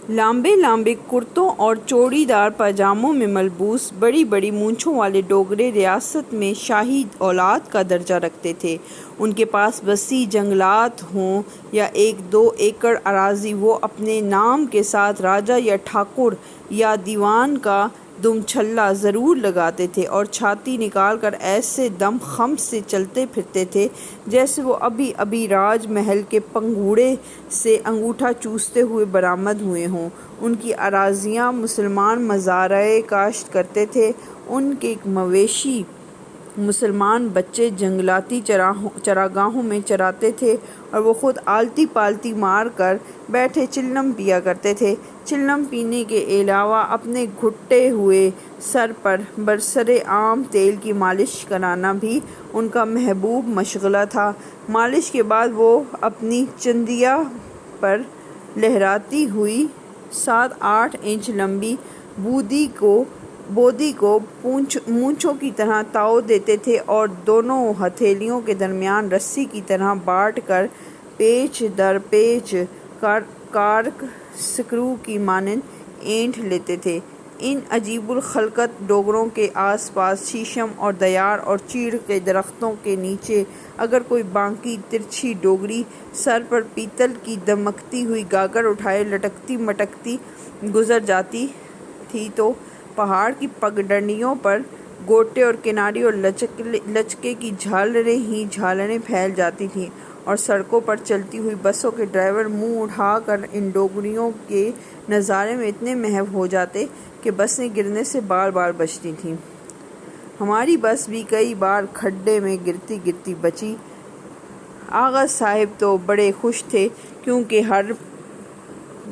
لامبے لامبے کرتوں اور چوڑی دار پاجاموں میں ملبوس بڑی بڑی مونچھوں والے ڈوگرے ریاست میں شاہی اولاد کا درجہ رکھتے تھے۔ ان کے پاس وسیع جنگلات ہوں یا 1-2 ایکڑ اراضی، وہ اپنے نام کے ساتھ راجا یا ٹھاکر یا دیوان کا دم چھلا ضرور لگاتے تھے اور چھاتی نکال کر ایسے دم خم سے چلتے پھرتے تھے جیسے وہ ابھی ابھی راج محل کے پنگھوڑے سے انگوٹھا چوستے ہوئے برآمد ہوئے ہوں۔ ان کی اراضیاں مسلمان مزارع کاشت کرتے تھے، ان کے مویشی مسلمان بچے جنگلاتی چراگاہوں میں چراتے تھے اور وہ خود آلتی پالتی مار کر بیٹھے چلم پیا کرتے تھے۔ چلم پینے کے علاوہ اپنے گھٹے ہوئے سر پر برسر عام تیل کی مالش کرانا بھی ان کا محبوب مشغلہ تھا۔ مالش کے بعد وہ اپنی چندیا پر لہراتی ہوئی 7-8 انچ لمبی بودی کو مونچھوں کی طرح تاؤ دیتے تھے اور دونوں ہتھیلیوں کے درمیان رسی کی طرح بانٹ کر پیچ در پیچ کارک سکرو کی مانند اینٹھ لیتے تھے۔ ان عجیب الخلقت ڈوگروں کے آس پاس شیشم اور دیار اور چیڑ کے درختوں کے نیچے اگر کوئی بانکی ترچھی ڈوگری سر پر پیتل کی دمکتی ہوئی گاگر اٹھائے لٹکتی مٹکتی گزر جاتی تھی تو پہاڑ کی پگڈنڈیوں پر گوٹے اور کنارے اور لچکے کی جھالریں ہی جھالریں پھیل جاتی تھیں اور سڑکوں پر چلتی ہوئی بسوں کے ڈرائیور منہ اٹھا کر ان ڈوگریوں کے نظارے میں اتنے محو ہو جاتے کہ بسیں گرنے سے بال بال بچتی تھیں۔ ہماری بس بھی کئی بار کھڈے میں گرتی گرتی بچی۔ آغا صاحب تو بڑے خوش تھے کیونکہ ہر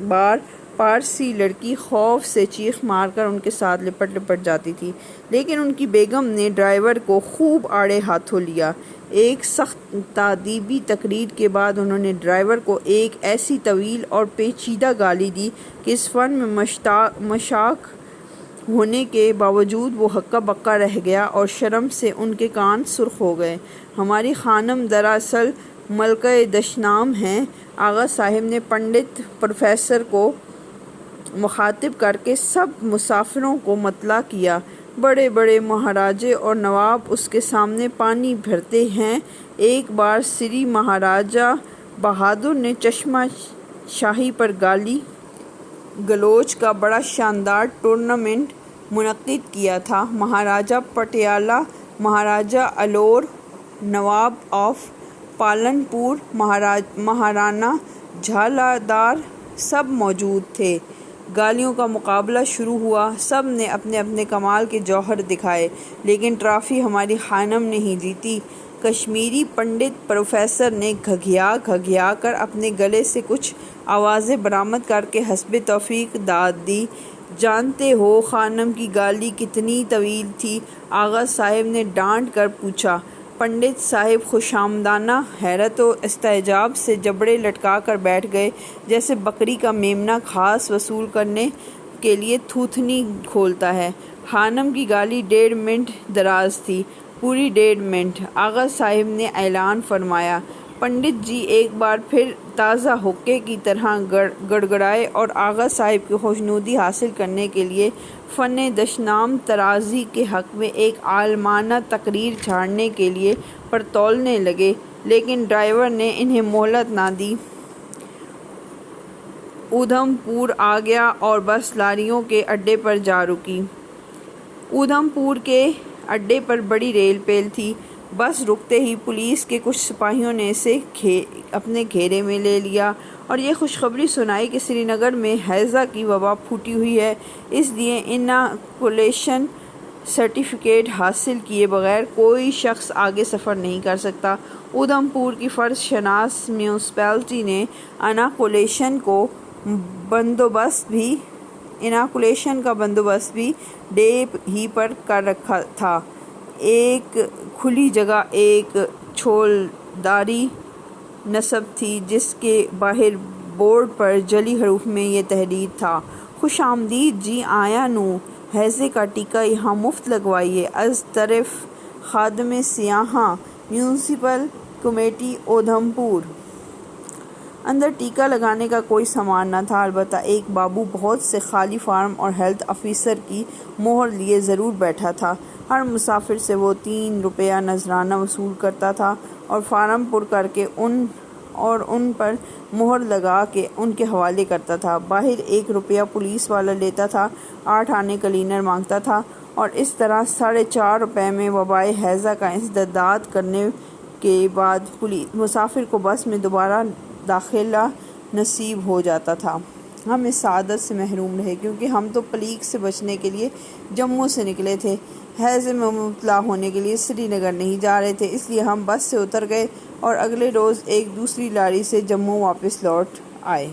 بار پارسی لڑکی خوف سے چیخ مار کر ان کے ساتھ لپٹ جاتی تھی، لیکن ان کی بیگم نے ڈرائیور کو خوب آڑے ہاتھوں لیا۔ ایک سخت تادیبی تقریر کے بعد انہوں نے ڈرائیور کو ایک ایسی طویل اور پیچیدہ گالی دی کہ اس فن میں مشتاق ہونے کے باوجود وہ ہکا بکا رہ گیا اور شرم سے ان کے کان سرخ ہو گئے۔ ہماری خانم دراصل ملکہ دشنام ہیں، آغا صاحب نے پنڈت پروفیسر کو مخاطب کر کے سب مسافروں کو مطلع کیا۔ بڑے بڑے مہاراجے اور نواب اس کے سامنے پانی بھرتے ہیں۔ ایک بار سری مہاراجہ بہادر نے چشمہ شاہی پر گالی گلوچ کا بڑا شاندار ٹورنامنٹ منعقد کیا تھا۔ مہاراجہ پٹیالہ، مہاراجہ الور، نواب آف پالن پور، مہارانا جھالادار سب موجود تھے۔ گالیوں کا مقابلہ شروع ہوا۔ سب نے اپنے اپنے کمال کے جوہر دکھائے، لیکن ٹرافی ہماری خانم نے ہی جیتی۔ کشمیری پنڈت پروفیسر نے گھگھیا کر اپنے گلے سے کچھ آوازیں برآمد کر کے حسب توفیق داد دی۔ جانتے ہو خانم کی گالی کتنی طویل تھی؟ آغا صاحب نے ڈانٹ کر پوچھا۔ پنڈت صاحب خوشامدانہ حیرت و استعجاب سے جبڑے لٹکا کر بیٹھ گئے، جیسے بکری کا میمنہ گھاس وصول کرنے کے لیے تھوتھنی کھولتا ہے۔ خانم کی گالی 1.5 منٹ دراز تھی، پوری 1.5 منٹ۔ آغا صاحب نے اعلان فرمایا، پنڈت جی ایک بار پھر تازہ حقے کی طرح گڑگڑائے اور آغا صاحب کی خوشنودی حاصل کرنے کے لیے فن دشنام طرازی کے حق میں ایک عالمانہ تقریر جھاڑنے کے لیے پرتولنے لگے، لیکن ڈرائیور نے انہیں مہلت نہ دی۔ اودھم پور آ گیا اور بس لاریوں کے اڈے پر جا رکی۔ اودھم پور کے اڈے پر بڑی ریل پیل تھی۔ بس رکتے ہی پولیس کے کچھ سپاہیوں نے اسے اپنے گھیرے میں لے لیا اور یہ خوشخبری سنائی کہ سری نگر میں ہیضہ کی وبا پھوٹی ہوئی ہے، اس لیے اناکولیشن سرٹیفکیٹ حاصل کیے بغیر کوئی شخص آگے سفر نہیں کر سکتا۔ اودھم پور کی فرض شناس میونسپلٹی نے اناکولیشن کا بندوبست بھی ڈے ہی پر کر رکھا تھا۔ ایک کھلی جگہ ایک چھولداری نصب تھی جس کے باہر بورڈ پر جعلی حروف میں یہ تحریر تھا، خوش آمدید جی آیاں نو، ہیضے کا ٹیکہ یہاں مفت لگوائیے، از طرف خادم سیاحاں، میونسپل کمیٹی اودھم پور۔ اندر ٹیکہ لگانے کا کوئی سامان نہ تھا، البتہ ایک بابو بہت سے خالی فارم اور ہیلتھ آفیسر کی مہر لیے ضرور بیٹھا تھا۔ ہر مسافر سے وہ 3 روپیہ نذرانہ وصول کرتا تھا اور فارم پر کر کے ان پر مہر لگا کے ان کے حوالے کرتا تھا۔ باہر 1 روپیہ پولیس والا لیتا تھا، 8 آنے کلینر مانگتا تھا، اور اس طرح 4.5 روپے میں وبائے ہیضہ کا انسداد کرنے کے بعد مسافر کو بس میں دوبارہ داخلہ نصیب ہو جاتا تھا۔ ہم اس سعادت سے محروم رہے کیونکہ ہم تو پلیگ سے بچنے کے لیے جموں سے نکلے تھے، ہیضے میں مبتلا ہونے کے لیے سری نگر نہیں جا رہے تھے، اس لیے ہم بس سے اتر گئے اور اگلے روز ایک دوسری لاری سے جموں واپس لوٹ آئے۔